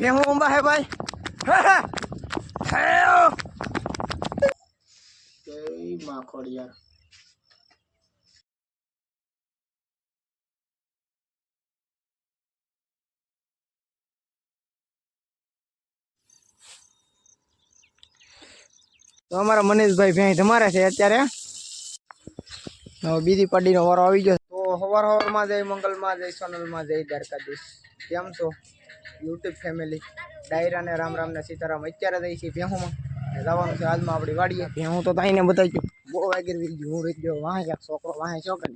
ભેહું ઊંબા હે ભાઈ. જય માં ખોડિયાર. તો અમારા મનીષભાઈ ભેં તમારે છે અત્યારે. બીજી પાડીનો વારો આવી ગયો. તો સવાર સવારમાં જય મંગલમાં, જય સોનલમાં, જય દ્વારકાધીશ. કેમ છો યુટ્યુબ ફેમિલી? ડાયરાને રામ રામ ને સીતારામ. અત્યારે જઈ છીએ ભેહુંમાં જવાનું છે આજમાં આપણી વાડીએ. ભેહું તો તાઈને બતાવી ગયું બહુ વાગી રહી ગયું. હું રહી ગયો વાહે ક્યાંક છોકરો વાહે છોકરી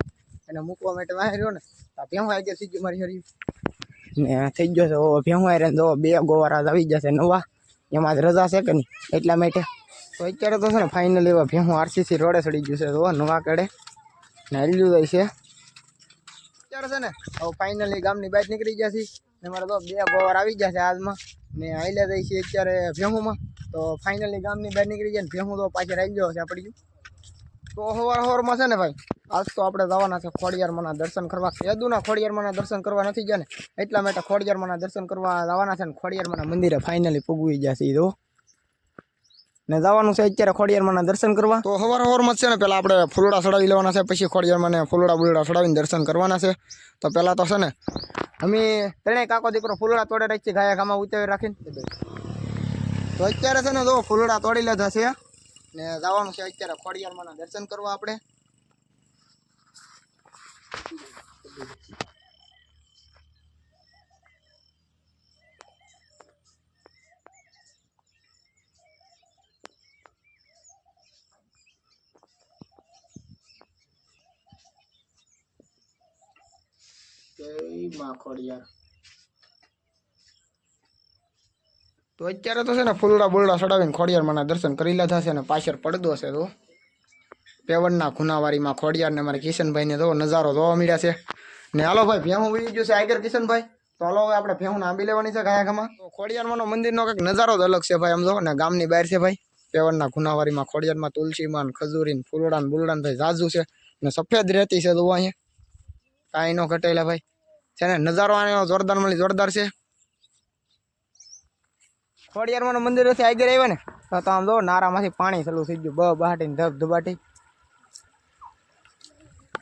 એને મૂકવા માટે વાહે રહ્યો ને ભેહું આવી થઈ ગયું મારી હરી ને થઈ ગયો છે. ભેહું આવી જો 2 ગોવારા આવી જશે નવા, એમાં જ રજા છે કે નહીં એટલા માટે. તો અત્યારે તો છે ને ફાઇનલ એવા ભેહું આરસીસી રોડે ચડી ગયું છે. તો નવા કડે ને હલ્યું જાય છે અત્યારે છે ને. હવે ફાઇનલી ગામની બહાર નીકળી ગયા છે ને મારે તો 2 ગોવાર આવી ગયા છે આજમાં ને હાલ્યા જાય છે અત્યારે ભેહુંમાં. તો ફાઇનલી ગામની બહાર નીકળી જાય ને ભેહું તો પાછી આવી ગયો છે આપણી. તો સવારમાં છે ને ભાઈ આજ તો આપણે જવાના છે ખોડિયારમાંના દર્શન કરવા. યદુના ખોડિયારમાંના દર્શન કરવા નથી ગયા ને એટલા માટે ખોડિયારમાંના દર્શન કરવા જવાના છે ને ખોડિયારમાંના મંદિરે ફાઇનલી પૂગવી ગયા છે તો ને જવાનું છે અત્યારે ખોડિયારમાંના દર્શન કરવા. તો સવારમાં છે ને પેલા આપણે ફૂલડા ચડાવી લેવાના છે, પછી ખોડિયારમાંને ફૂલડા બુલડા ચડાવીને દર્શન કરવાના છે. તો પેલા તો છે ને અમે ત્રણેય કાકો દીકરો ફૂલડા તોડે રાખીએ ગાયા ગામાં ઉતાવી રાખીને. તો અત્યારે છે ને જો ફૂલડા તોડી લીધા છે ને જવાનું છે અત્યારે ખોડિયારમાંના દર્શન કરવા આપણે. જય માં ખોડિયાર. તો અત્યારે તો છે ને ફૂલડા બોલડા ચડાવીને ખોડિયારમાંના દર્શન કરી લીધા છે ને પાછળ પડદો છે તો પેવડના ખૂનાવારીમાં ખોડિયાર ને મારે કિશનભાઈને તો નજારો જોવા મળ્યા છે ને. હાલો ભાઈ ભેહું વી ગયું છે આગળ કિશનભાઈ. તો હાલો હવે આપણે ભેહું આંબી લેવાની છે ગાયાગામાં. તો ખોડિયારમાંનો મંદિરનો કંઈક નજારો જ અલગ છે ભાઈ. આમ જો ને ગામની બહાર છે ભાઈ પેવડના ખૂનાવારીમાં ખોડિયારમાં તુલસીમાં ખજૂરીને ફૂલડા ને બુલડા ભાઈ જાજુ છે ને સફેદ રેતી છે તો અહીંયા કાંઈ ન ઘટેલા ભાઈ છે ને. નજારો આનો જોરદાર મળી જોરદાર છે. ખોડિયારમાંનું મંદિર છે આગળ આવ્યા ને તો આમ જો નારામાંથી પાણી ચાલુ થઈ ગયું બહાટીને ધબધબાટી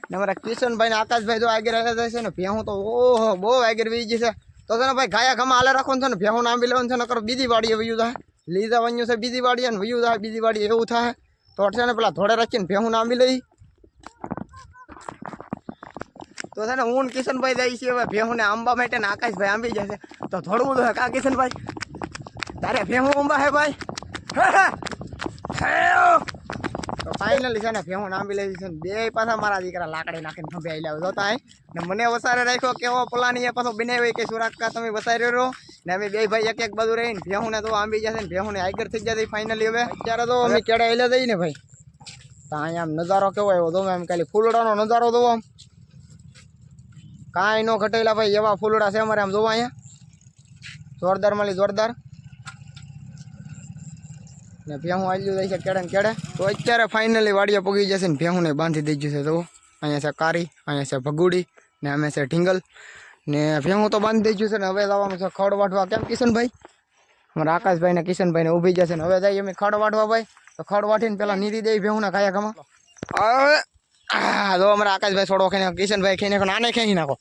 ને મારા કિશનભાઈ ને આકાશભાઈ જો આગળ આવ્યા છે ને ભેહું તો ઓહો બહુ આગળ વી ગઈ છે. તો છે ને ભાઈ ગાયા ઘામાં હાલે રાખવાનું છે ને ભેહું આંબી લેવાનું છે નકર બીજી વાડીએ વયું થાય. લીધા વન્યું છે બીજી વાડીએ ને વયું થાય બીજી વાડીએ એવું થાય. તો છે ને પેલા ધોળે રાખીને ભેહું આંબી લઈ. તો છે ને હું કિશનભાઈ જાય છે હવે ભેહું ને આંબા માટે ને આકાશભાઈ આંબી જશે તો ધોળવું તો કા કિશનભાઈ તારે ભેહું ઊંબા હે ભાઈ. તો ફાઇનલી છે ને ભેહું આંબી લેવી છે ને 2 પાછા મારા દીકરા લાકડી નાખીને ખંભે લાવ જોતા ને મને વસારે રાખ્યો કેવો પલાની પાછો બનાવ્યો કે સુરાકા તમે વસારી રહ્યો ને અમે 2 ભાઈ એક એક બાજુ રહીને ભેહું ને તો આંબી જશે ને ભેહું ને આગળ થઈ જશે ફાઇનલી. હવે અત્યારે તો અમે કેડા હેલા જઈએ ને ભાઈ તો અહીંયા આમ નજારો કેવો આવ્યો તો એમ ખાલી ફૂલડાનો નજારો તો આમ કાંઈ ન ઘટેલા ભાઈ એવા ફૂલડા છે અમારે આમ જોવા અહીંયા જોરદાર મળી જોરદાર ને ભેહું આલ્યું જાય છે કેડે ને કેડે. તો અત્યારે ફાઇનલી વાડીએ પગી જશે ને ભેહું ને બાંધી દઈ જશે. તો અહીંયા છે કારી, અહીંયા છે ભગુડી ને અમે છે ઢીંગલ ને ભેહું તો બાંધી દઈ ગયું છે ને હવે જવાનું છે ખડ વાટવા. કેમ કિશનભાઈ? અમારા આકાશભાઈ ને કિશનભાઈ ને ઊભી જશે ને હવે જઈએ અમે ખડ વાટવા ભાઈ. તો ખડ વાટીને પેલા નીરી દઈ ભેહું ના ખાયા ખામાં. હવે જો અમારા આકાશભાઈ છોડવા ખાઈ કિશનભાઈ ખાઈ નાખો આને ખાઈ નાખો.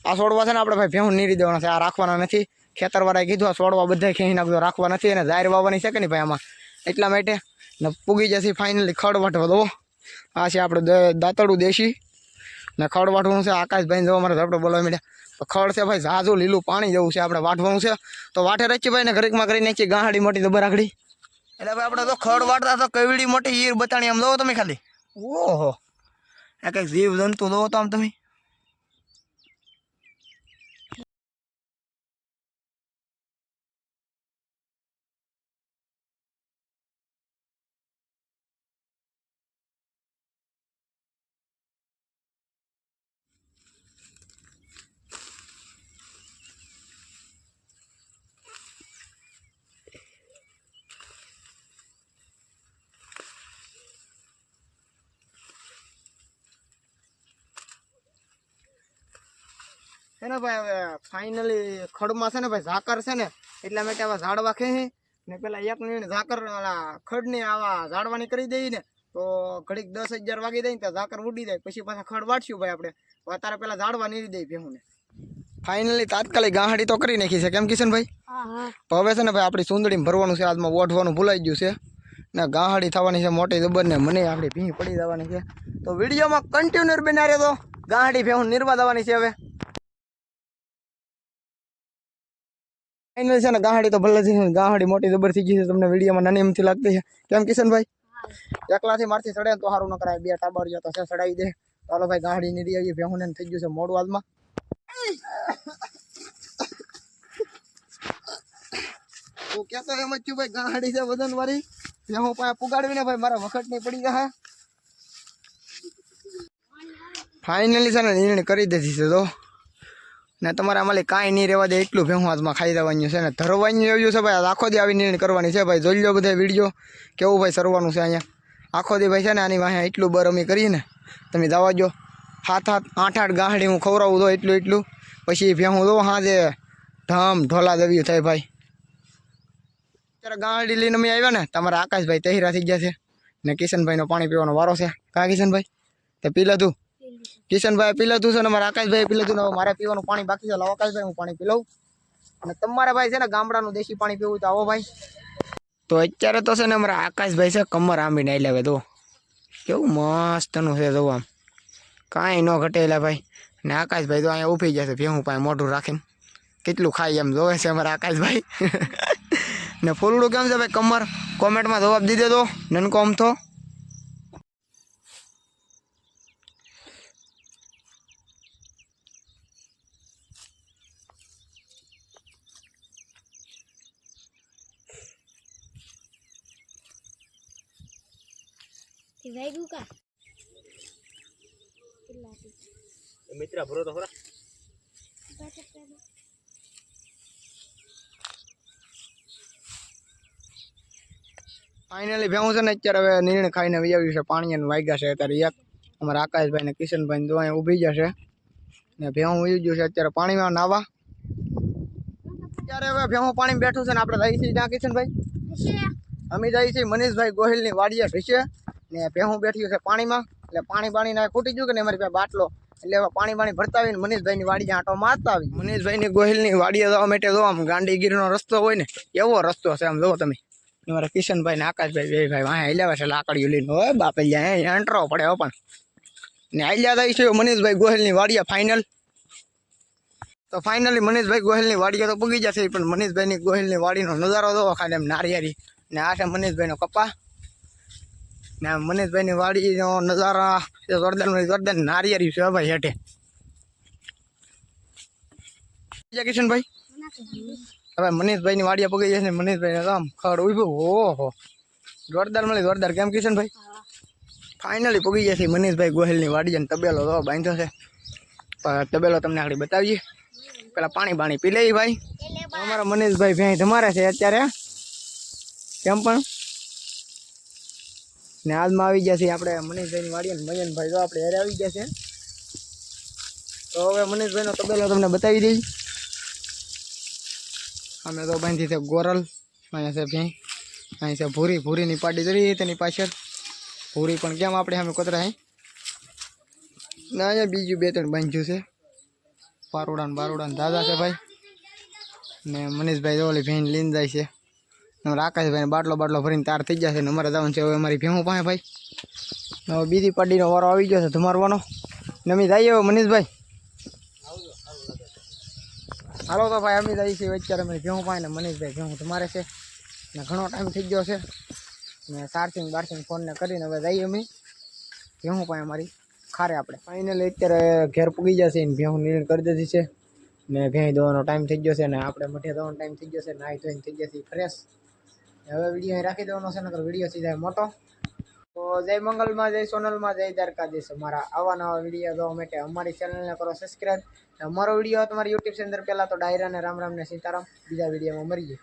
આ છોડવા છે ને આપણે ભાઈ ભેહું નીરી દેવાના છે. આ રાખવાના નથી. ખેતરવાળાએ કીધું આ છોડવા બધા ખાઈ નાખજો રાખવા નથી અને જાહેર વાવવાની છે કે નહીં ભાઈ આમાં એટલા માટે ને પૂગી જશે ફાઇનલી ખડ વાટવા. દો આ છે આપણે દાંતડું દેશી ને ખડ વાટવાનું છે. આકાશભાઈ જો અમારે ઝપડો બોલવા માંડ્યા. તો ખડ છે ભાઈ ઝાઝું લીલું પાણી જેવું છે આપણે વાટવાનું છે. તો વાટે રાખીએ ભાઈ ને ઘડીકમાં કરી નાખીએ ગાહડી મોટી તો બરાખડી. એટલે ભાઈ આપણે તો ખડ વાટતા તો કેવડી મોટી ઈર બતાણી આમ જોવો તમે ખાલી ઓહો આ કંઈક જીવ જંતુ જોવો તો આમ તમે. છે ને ભાઈ હવે ફાઇનલી ખડમાં છે ને ભાઈ ઝાકર છે ને એટલા માટે આવા ઝાડવા ખેહી ને પેલા એક ને ઝાકર ખડને આવા ઝાડવાની કરી દઈએ ને તો ઘડીક 10-11 વાગી જાય ને તો ઝાકર ઉડી જાય પછી પાછા ખડ વાટશું ભાઈ આપણે અત્યારે પેલા ઝાડવા નીરી દઈએ ભેહુંને ફાઇનલી તાત્કાલિક ગાહડી તો કરી નાખી છે કેમ કિશનભાઈ તો હવે છે ને ભાઈ આપણી સુંદડીમાં ભરવાનું છે આજમાં ઓઢવાનું ભૂલાઈ ગયું છે ને ગાહડી થવાની છે મોટી જબર ને મને આપણી ભીં પડી જવાની છે તો વિડીયોમાં કન્ટિન્યુ બના રહ્યો તો ગાહડી ભેહું નિર્વા દેવાની છે હવે ફાઇનલ છે ને ગાહડી તો ભલે છે ગાહડી મોટી જબર થઈ ગઈ છે તમને વિડીયોમાં નાની એમથી લાગતી છે કેમ કિશનભાઈ એકલાથી મારથી ચડે તો સારું ન કરાય બે ટાબરિયા તો છે ચડાવી દે ચાલો ભાઈ ગાહડી નીરી આવી ભેહું ને થઈ ગયું છે મોડું હાલમાં તો કેતો એમ જ છું ભાઈ ગાહડી છે વજન વાળી ભેહું પાસે પુગાડવી ને ભાઈ મારા વખત નહીં પડી જાય ફાઇનલી છે ને નિર્ણય કરી દીધી છે તો ને તમારે અમારે કાંઈ નહીં રહેવા દે એટલું ભેહું હાથમાં ખાઈ દેવાનું છે ને ધરવાનું એવું છે ભાઈ આખો દી આવી નિર્ણય કરવાની છે ભાઈ જોઈ લો બધા વિડીયો કેવું ભાઈ સરવાનું છે અહીંયા આખો દી ભાઈ છે ને આની વાંહે એટલું બર અમે કરીએ ને તમે જવા દો 7-8 ગાહડી હું ખવડાવું દો એટલું પછી ભેહું દો હાજે ધામ ઢોલા દેવ્યું થાય ભાઈ અત્યારે ગાહડી લઈને અમે આવ્યા ને તમારા આકાશભાઈ તહેરા થઈ ગયા છે ને કિશનભાઈનો પાણી પીવાનો વારો છે કા કિશનભાઈ તે પી લીધું કિશનભાઈ પી લીધું છે ને મારા આકાશભાઈ પી લીધું ને હવે મારે પીવાનું પાણી બાકી છે લાવો આકાશભાઈ હું પાણી પી લઉં અને તમારે ભાઈ છે ને ગામડાનું દેશી પાણી પીવું તો આવો ભાઈ તો અત્યારે તો છે ને અમારા આકાશભાઈ છે કમર આંબીને આવી લાવે તો કેવું મસ્તનું છે જોવું આમ કાંઈ ન ઘટેલા ભાઈ ને આકાશભાઈ તો અહીંયા ઊભી જશે ભેહું પાસે મોઢું રાખીને કેટલું ખાઈ એમ જોવે છે અમારા આકાશભાઈ ને ફૂલડું કેમ છે ભાઈ કમર કોમેન્ટમાં જવાબ દીધે તો નનકો આમ તો મિત્ર ભરો તો ખરા ફાઇનલી ભેહું છે ને અત્યારે હવે નિર્ણય ખાઈને આવ્યું છે પાણી અને વાગ્યા છે અત્યારે એક અમારા આકાશભાઈ ને કિશનભાઈ તો અહીંયા ઊભી જશે ને ભેહું ઉઈ ગયું છે અત્યારે પાણીમાં નાવા અત્યારે હવે ભેહું પાણીમાં બેઠું છે ને આપણે જઈએ છીએ ત્યાં કિશનભાઈ અમે જઈએ છીએ મનીષભાઈ ગોહિલની વાડીએ ભીશે ને ભેહું બેઠ્યું છે પાણીમાં એટલે પાણી ના ખૂટી ગયું કે ને અમારી પાસે બાટલો એટલે હવે પાણી ભરતા આવીને મનીષભાઈની વાડીએ આંટો મારતા આવી મનીષભાઈની ગોહિલની વાડીએ જવા માટે જો આમ ગાંડીગીરીનો રસ્તો હોય ને એવો રસ્તો છે આમ જોવો તમે મારા કિશનભાઈ ને આકાશભાઈ બે ભાઈ વાંહે હાલ્યા છે લાકડીઓ લઈને હોય બાપે અહીંયા એન્ટ્રો પડે હો પણ ને હાલ્યા થાય છે મનીષભાઈ ગોહિલની વાડીએ ફાઇનલ તો ફાઇનલી મનીષભાઈ ગોહિલની વાડીએ તો પૂગી જશે પણ મનીષભાઈની ગોહિલની વાડીનો નજારો જોવો ખાલી એમ નારિયેરી ને આ છે મનીષભાઈનો કપા ને મનીષભાઈની વાડીનો નજારા જોરદાર નારિયેરી છે ભાઈ હેઠે કિશનભાઈ હવે મનીષભાઈની વાડીએ પગી જશે મનીષભાઈને આમ ખડ ઉભું ઓહો જોરદાર મળી જોરદાર કેમ કિશનભાઈ ફાઇનલી પગી જશે મનીષભાઈ ગોહિલની વાડીએ તબેલો તો બાંધ્યો છે તબેલો તમને આગળ બતાવીએ પેલા પાણી પી લઈ ભાઈ અમારા મનીષભાઈ ભેં તમારે છે અત્યારે કેમ પણ ને હાલમાં આવી ગયા છે આપણે મનીષભાઈની વાડીએ મયનભાઈ તો આપણે હેરે આવી ગયા છે તો હવે મનીષભાઈનો તબેલો તમને બતાવી દઈ અમે તો બાંધી છે ગોરલ અહીંયા છે ભેં અહીં છે ભૂરીની પાડી જરી તેની પાછળ ભૂરી પણ કેમ આપણે સામે કોતરા અહીં ને અહીંયા બીજું 2-3 બાંધ્યું છે બારોડા દાદા છે ભાઈ ને મનીષભાઈ ઓલી ભેન લઈને જાય છે આકાશભાઈ બાટલો ભરીને તાર થઈ જશે ને અમારે જવાનું છે હવે અમારી ભેહું પાસે ભાઈ હવે બીજી પાડીનો વારો આવી ગયો છે ધમારવાનો ને અમે જઈએ હવે મનીષભાઈ હાલો તો ભાઈ અમે જઈએ છીએ અત્યારે અમે ભેહું પાસે ને મનીષભાઈ ભેહું તમારે છે ને ઘણો ટાઈમ થઈ ગયો છે ને ચાર્જિંગ ફોનને કરીને હવે જઈએ અમે ભેહું પાસે અમારી ખારે આપણે ફાઇનલી અત્યારે ઘેર પૂગી જશે ને ભેહું નિર્ણય કરી દીધી છે ને ભેં દોવાનો ટાઈમ થઈ ગયો છે ને આપણે મઠે દોવાનો ટાઈમ થઈ ગયો છે નાહી ધોઈને થઈ જશે ફ્રેશ હવે વિડીયો અહીં રાખી દેવાનો છે નકર વિડીયો સીધા મોટો તો જય મંગલમાં જય સોનલમાં જય દ્વારકાધીશ અમારા આવા નવા વિડીયો જોવા માટે અમારી ચેનલને કરો સબસ્ક્રાઈબ અમારો વિડીયો તમારી યુટ્યુબ અંદર પહેલાં તો ડાયરા ને રામ ને સીતારામ બીજા વિડીયોમાં મળીએ